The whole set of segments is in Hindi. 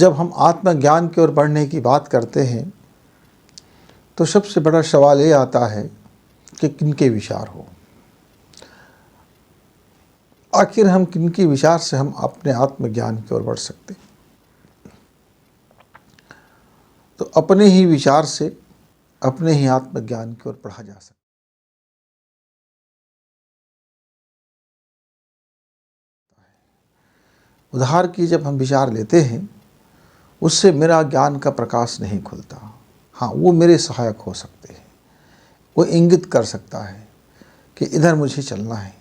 जब हम आत्मज्ञान की ओर बढ़ने की बात करते हैं तो सबसे बड़ा सवाल ये आता है कि किनके विचार हो। आखिर हम किनके विचार से हम अपने आत्मज्ञान की ओर बढ़ सकते हैं। तो अपने ही विचार से अपने ही आत्मज्ञान की ओर बढ़ा जा सकता है। उधार की जब हम विचार लेते हैं उससे मेरा ज्ञान का प्रकाश नहीं खुलता। हाँ, वो मेरे सहायक हो सकते हैं। वो इंगित कर सकता है कि इधर मुझे चलना है।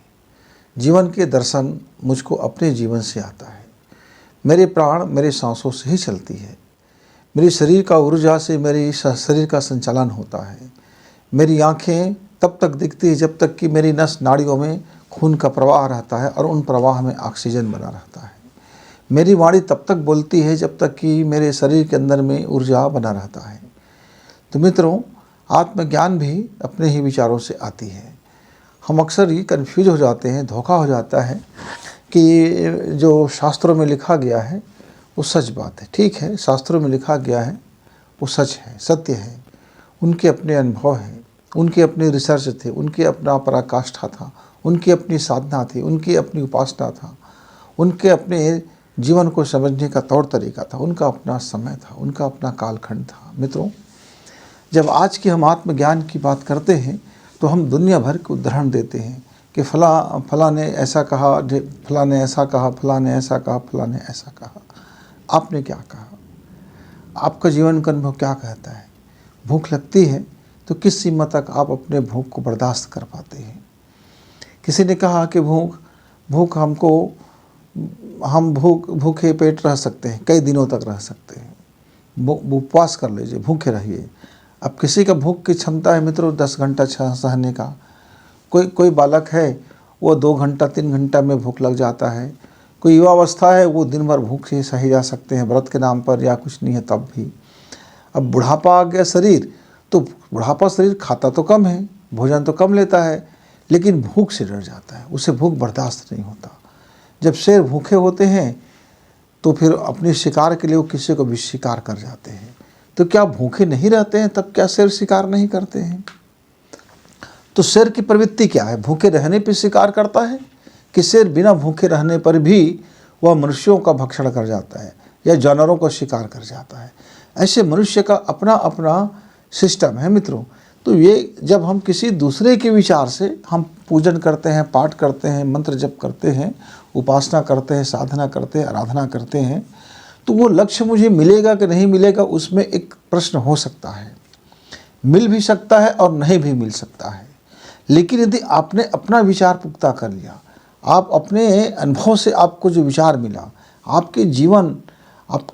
जीवन के दर्शन मुझको अपने जीवन से आता है। मेरे प्राण मेरे सांसों से ही चलती है। मेरी शरीर का ऊर्जा से मेरी शरीर का संचालन होता है। मेरी आँखें तब तक दिखती है जब तक कि मेरी नस नाड़ियों में खून का प्रवाह रहता है और उन प्रवाह में ऑक्सीजन बना रहता है। मेरी वाणी तब तक बोलती है जब तक कि मेरे शरीर के अंदर में ऊर्जा बना रहता है। तो मित्रों, आत्मज्ञान भी अपने ही विचारों से आती है। हम अक्सर ही कन्फ्यूज हो जाते हैं, धोखा हो जाता है कि जो शास्त्रों में लिखा गया है वो सच बात है। ठीक है, शास्त्रों में लिखा गया है वो सच है, सत्य है। उनके अपने अनुभव हैं, उनके अपने रिसर्च थे, उनके अपना पराकाष्ठा था, उनकी अपनी साधना थी, उनकी अपनी उपासना था, उनके अपने जीवन को समझने का तौर तरीका था, उनका अपना समय था, उनका अपना कालखंड था। मित्रों, जब आज की हम आत्मज्ञान की बात करते हैं तो हम दुनिया भर के उदाहरण देते हैं कि फला ने ऐसा कहा, फला ने ऐसा कहा, फला ने ऐसा कहा, फला ने ऐसा कहा। आपने क्या कहा? आपका जीवन का अनुभव क्या कहता है? भूख लगती है तो किस सीमा तक आप अपने भूख को बर्दाश्त कर पाते हैं? किसी ने कहा कि हम भूखे पेट रह सकते हैं, कई दिनों तक रह सकते हैं। उपवास कर लीजिए, भूखे रहिए। अब किसी का भूख की क्षमता है मित्रों 10 घंटा सहने का। कोई बालक है वो 2 घंटा 3 घंटा में भूख लग जाता है। कोई युवावस्था है वो दिन भर भूख से सही जा सकते हैं, व्रत के नाम पर या कुछ नहीं है तब भी। अब बुढ़ापा आ गया शरीर, तो बुढ़ापा शरीर खाता तो कम है, भोजन तो कम लेता है, लेकिन भूख से डर जाता है, उसे भूख बर्दाश्त नहीं होता। जब शेर भूखे होते हैं तो फिर अपने शिकार के लिए वो किसी को भी शिकार कर जाते हैं। तो क्या भूखे नहीं रहते हैं तब क्या शेर शिकार नहीं करते हैं? तो शेर की प्रवृत्ति क्या है? भूखे रहने पर शिकार करता है कि शेर बिना भूखे रहने पर भी वह मनुष्यों का भक्षण कर जाता है या जानवरों का शिकार कर जाता है? ऐसे मनुष्य का अपना अपना सिस्टम है मित्रों। तो ये जब हम किसी दूसरे के विचार से हम पूजन करते हैं, पाठ करते हैं, मंत्र जप करते हैं, उपासना करते हैं, साधना करते हैं, आराधना करते हैं, तो वो लक्ष्य मुझे मिलेगा कि नहीं मिलेगा उसमें एक प्रश्न हो सकता है। मिल भी सकता है और नहीं भी मिल सकता है। लेकिन यदि आपने अपना विचार पुख्ता कर लिया, आप अपने अनुभव से आपको जो विचार मिला, आपके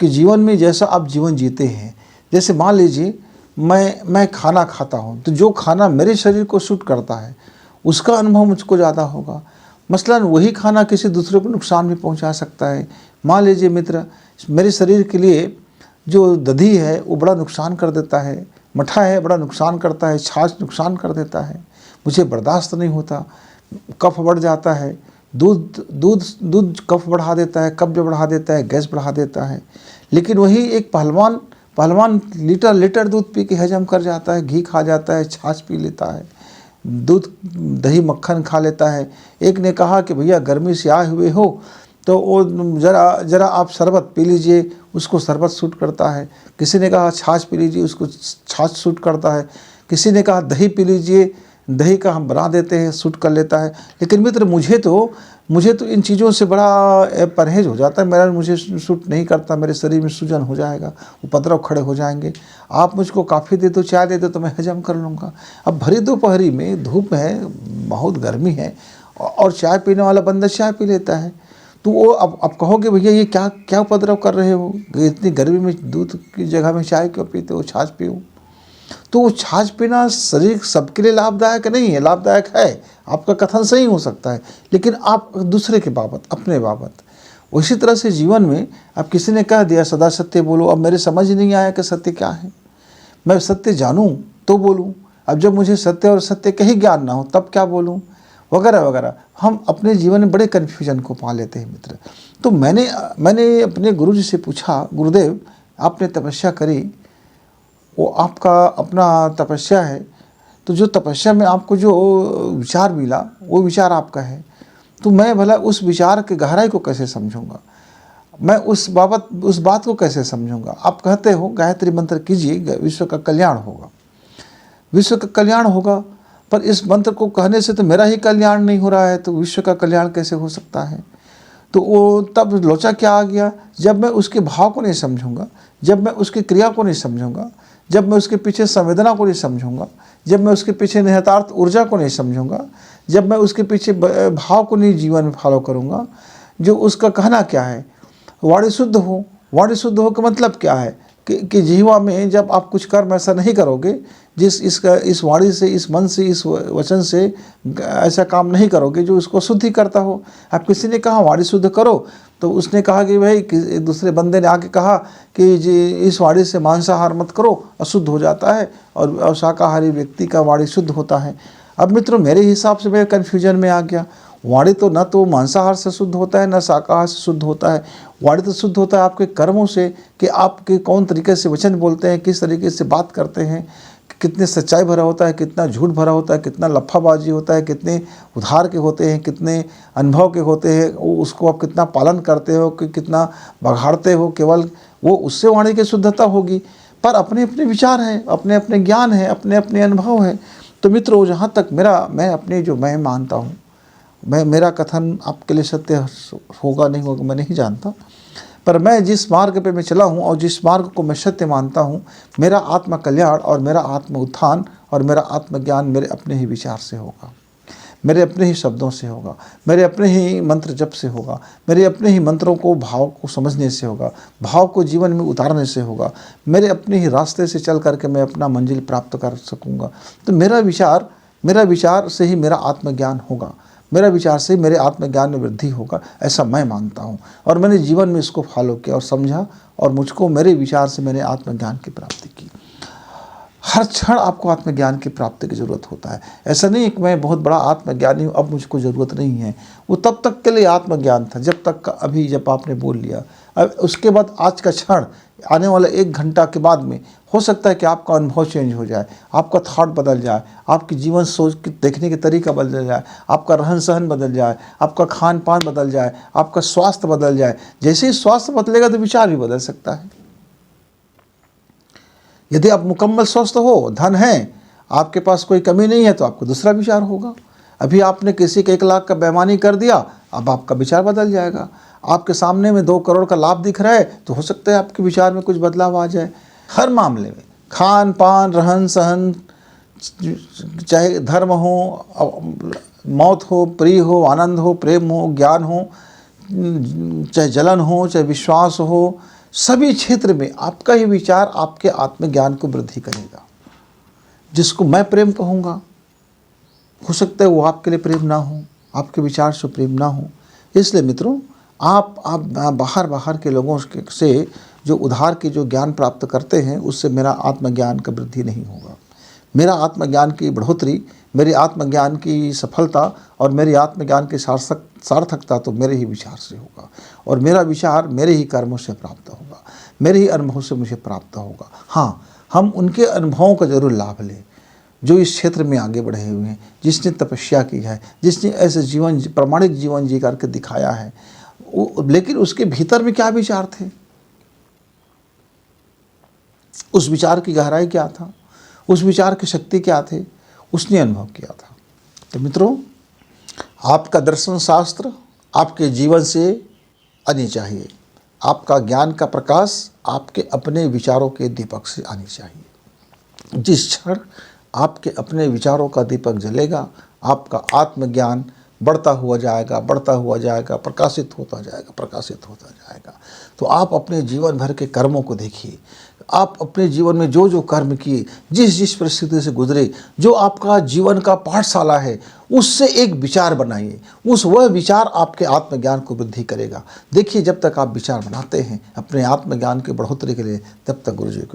जीवन में जैसा आप जीवन जीते हैं, जैसे मान लीजिए मैं खाना खाता हूँ तो जो खाना मेरे शरीर को सूट करता है उसका अनुभव मुझको ज़्यादा होगा। मसलन वही खाना किसी दूसरे को नुकसान भी पहुँचा सकता है। मान लीजिए मित्र, मेरे शरीर के लिए जो दही है वो बड़ा नुकसान कर देता है, मठा है बड़ा नुकसान करता है, छाछ नुकसान कर देता है, मुझे बर्दाश्त नहीं होता, कफ बढ़ जाता है, दूध कफ बढ़ा देता है, कब्ज बढ़ा देता है, गैस बढ़ा देता है। लेकिन वही एक पहलवान लीटर दूध पी के हजम कर जाता है, घी खा जाता है, छाछ पी लेता है, दूध दही मक्खन खा लेता है। एक ने कहा कि भैया गर्मी से आए हुए हो तो वो जरा आप शरबत पी लीजिए, उसको शरबत सूट करता है। किसी ने कहा छाछ पी लीजिए, उसको छाछ सूट करता है। किसी ने कहा दही पी लीजिए, दही का हम बना देते हैं, सूट कर लेता है। लेकिन मित्र मुझे तो इन चीज़ों से बड़ा परहेज हो जाता है। मुझे सूट नहीं करता, मेरे शरीर में सूजन हो जाएगा, उपद्रव खड़े हो जाएंगे। आप मुझको कॉफ़ी दे दो, चाय दे दो तो मैं हजम कर लूँगा। अब भरी दोपहरी में धूप है, बहुत गर्मी है और चाय पीने वाला बंदा चाय पी लेता है। तो वो अब कहोगे भैया ये क्या उपद्रव कर रहे हो, इतनी गर्मी में दूध की जगह में चाय क्यों पीते हो, छाछ पियो। तो वो छाछ पीना शरीर सबके लिए लाभदायक नहीं है, लाभदायक है, आपका कथन सही हो सकता है, लेकिन आप दूसरे के बाबत, अपने बाबत। उसी तरह से जीवन में अब किसी ने कह दिया सदा सत्य बोलो, अब मेरे समझ नहीं आया कि सत्य क्या है, मैं सत्य जानूं तो बोलूं। अब जब मुझे सत्य और सत्य का ही ज्ञान ना हो तब क्या बोलूं। वगैरह वगैरह। हम अपने जीवन में बड़े कन्फ्यूजन को पा लेते हैं मित्र। तो मैंने अपने गुरु जी से पूछा, गुरुदेव आपने तपस्या करी, वो आपका अपना तपस्या है, तो जो तपस्या में आपको जो विचार मिला वो विचार आपका है, तो मैं भला उस विचार के गहराई को कैसे समझूंगा, मैं उस बात को कैसे समझूंगा। आप कहते हो गायत्री मंत्र कीजिए विश्व का कल्याण होगा, विश्व का कल्याण होगा, पर इस मंत्र को कहने से तो मेरा ही कल्याण नहीं हो रहा है, तो विश्व का कल्याण कैसे हो सकता है। तो वो तब लोचा क्या आ गया, जब मैं उसके भाव को नहीं समझूंगा, जब मैं उसकी क्रिया को नहीं समझूंगा, जब मैं उसके पीछे संवेदना को नहीं समझूंगा, जब मैं उसके पीछे निहितार्थ ऊर्जा को नहीं समझूंगा, जब मैं उसके पीछे भाव को नहीं जीवन में फॉलो करूंगा, जो उसका कहना क्या है, वाणी शुद्ध हो। वाणी शुद्ध हो का मतलब क्या है कि जीवा में जब आप कुछ कर्म ऐसा नहीं करोगे, इस वाणी से, इस मन से, इस वचन से ऐसा काम नहीं करोगे जो उसको शुद्धि करता हो। अब किसी ने कहा वाणी शुद्ध करो, तो उसने कहा कि भाई, दूसरे बंदे ने आके कहा कि जी इस वाणी से मांसाहार मत करो, अशुद्ध हो जाता है, और शाकाहारी व्यक्ति का वाणी शुद्ध होता है। अब मित्रों मेरे हिसाब से मैं कन्फ्यूजन में आ गया। वाणी तो न तो मांसाहार से शुद्ध होता है, न शाकाहार से शुद्ध होता है। वाणी तो शुद्ध होता है आपके कर्मों से, कि आपके कौन तरीके से वचन बोलते हैं, किस तरीके से बात करते हैं, कितने सच्चाई भरा होता है, कितना झूठ भरा होता है, कितना लफ्फाबाजी होता है, कितने उधार के होते हैं, कितने अनुभव के होते हैं, उसको आप कितना पालन करते हो, कि कितना बघाड़ते हो, केवल वो उससे वाणी की शुद्धता होगी। पर अपने अपने विचार हैं, अपने अपने ज्ञान हैं, अपने अपने अनुभव हैं। तो मित्रों जहाँ तक मैं अपने जो मैं मानता हूँ, मेरा कथन आपके लिए सत्य होगा नहीं होगा मैं नहीं जानता, पर मैं जिस मार्ग पे मैं चला हूँ और जिस मार्ग को मैं सत्य मानता हूँ, मेरा आत्म कल्याण और मेरा आत्म उत्थान और मेरा आत्मज्ञान मेरे अपने ही विचार से होगा, मेरे अपने ही शब्दों से होगा, मेरे अपने ही मंत्र जप से होगा, मेरे अपने ही मंत्रों को भाव को समझने से होगा, भाव को जीवन में उतारने से होगा, मेरे अपने ही रास्ते से चल करके मैं अपना मंजिल प्राप्त कर सकूँगा। तो मेरा विचार से ही मेरा आत्मज्ञान होगा, मेरा विचार से मेरे आत्मज्ञान में वृद्धि होगा, ऐसा मैं मानता हूँ। और मैंने जीवन में इसको फॉलो किया और समझा, और मुझको मेरे विचार से मैंने आत्मज्ञान की प्राप्ति की। हर क्षण आपको आत्मज्ञान की प्राप्ति की ज़रूरत होता है। ऐसा नहीं कि मैं बहुत बड़ा आत्मज्ञानी हूँ, अब मुझको ज़रूरत नहीं है। वो तब तक के लिए आत्मज्ञान था जब तक अभी जब आपने बोल लिया। अब उसके बाद आज का क्षण, आने वाला 1 घंटा के बाद में हो सकता है कि आपका अनुभव चेंज हो जाए, आपका थॉट बदल जाए, आपकी जीवन सोच के देखने के तरीका बदल जाए, आपका रहन सहन बदल जाए, आपका खान पान बदल जाए, आपका स्वास्थ्य बदल जाए। जैसे ही स्वास्थ्य बदलेगा तो विचार भी बदल सकता है। यदि आप मुकम्मल स्वस्थ हो, धन है, आपके पास कोई कमी नहीं है, तो आपको दूसरा विचार होगा। अभी आपने किसी के 1 लाख का बेईमानी कर दिया, अब आपका विचार बदल जाएगा। आपके सामने में 2 करोड़ का लाभ दिख रहा है, तो हो सकता है आपके विचार में कुछ बदलाव आ जाए। हर मामले में, खान पान, रहन सहन, चाहे धर्म हो, मौत हो, प्रिय हो, आनंद हो, प्रेम हो, ज्ञान हो, चाहे जलन हो, चाहे विश्वास हो, सभी क्षेत्र में आपका ही विचार आपके आत्मज्ञान को वृद्धि करेगा। जिसको मैं प्रेम कहूँगा, हो सकता है वो आपके लिए प्रेम ना हो, आपके विचार से प्रेम ना हो। इसलिए मित्रों, आप बाहर के लोगों से जो उधार के जो ज्ञान प्राप्त करते हैं, उससे मेरा आत्मज्ञान का वृद्धि नहीं होगा। मेरा आत्मज्ञान की बढ़ोतरी, मेरी आत्मज्ञान की सफलता और मेरी आत्मज्ञान की सार्थकता तो मेरे ही विचार से होगा, और मेरा विचार मेरे ही कर्मों से प्राप्त होगा, मेरे ही अनुभव से मुझे प्राप्त होगा। हाँ, हम उनके अनुभवों का जरूर लाभ लें जो इस क्षेत्र में आगे बढ़े हुए हैं, जिसने तपस्या की है, जिसने ऐसे जीवन प्रामाणिक जीवन जी करके दिखाया है। लेकिन उसके भीतर में क्या विचार थे, उस विचार की गहराई क्या था, उस विचार की शक्ति क्या थे, उसने अनुभव किया था। तो मित्रों, आपका दर्शन शास्त्र आपके जीवन से आनी चाहिए। आपका ज्ञान का प्रकाश आपके अपने विचारों के दीपक से आनी चाहिए। जिस क्षण आपके अपने विचारों का दीपक जलेगा, आपका आत्मज्ञान बढ़ता हुआ जाएगा, प्रकाशित होता जाएगा। तो आप अपने जीवन भर के कर्मों को देखिए। आप अपने जीवन में जो जो कर्म किए, जिस परिस्थिति से गुजरे, जो आपका जीवन का पाठशाला है, उससे एक विचार बनाइए। वह विचार आपके आत्मज्ञान को वृद्धि करेगा। देखिए, जब तक आप विचार बनाते हैं अपने आत्मज्ञान की बढ़ोतरी के लिए, तब तक गुरु जी को